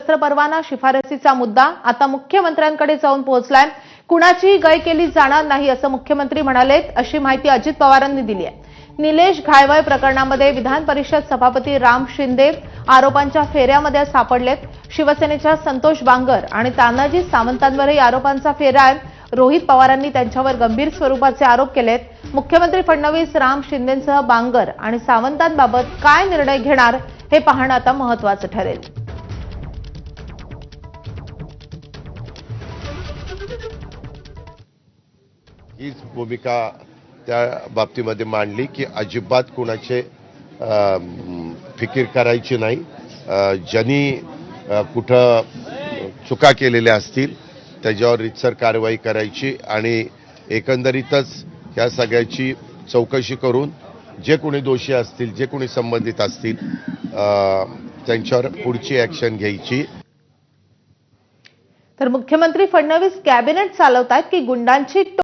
शस्त्र परवाना शिफारसीचा मुद्दा आता मुख्यमंत्र्यांकडे जाऊन पोहोचलाय। कुणाचीही गय केली जाणार नाही असं मुख्यमंत्री म्हणालेत, अशी माहिती अजित पवारांनी दिली आहे। निलेश घायवळ प्रकरणामध्ये विधान परिषद सभापती राम शिंदे आरोपांच्या फेऱ्यामध्ये सापडलेत। शिवसेनेच्या संतोष बांगर आणि तानाजी सावंतांवरही आरोपांचा फेरा आहे। रोहित पवारांनी त्यांच्यावर गंभीर स्वरूपाचे आरोप केलेत। मुख्यमंत्री फडणवीस राम शिंदेंसह बांगर आणि सावंतांबाबत काय निर्णय घेणार हे पाहणं आता महत्त्वाचं ठरेल। हीच भूमिका त्या बाबतीमध्ये मांडली की अजिबात कुणाचे फिकीर करायची नाही। ज्यांनी कुठं चुका केलेल्या असतील त्याच्यावर रीतसर कारवाई करायची आणि एकंदरीतच ह्या सगळ्याची चौकशी करून जे कोणी दोषी असतील, जे कोणी संबंधित असतील त्यांच्यावर पुढची ऍक्शन घ्यायची। तर मुख्यमंत्री फडणवीस कॅबिनेट चालवतात की गुंडांची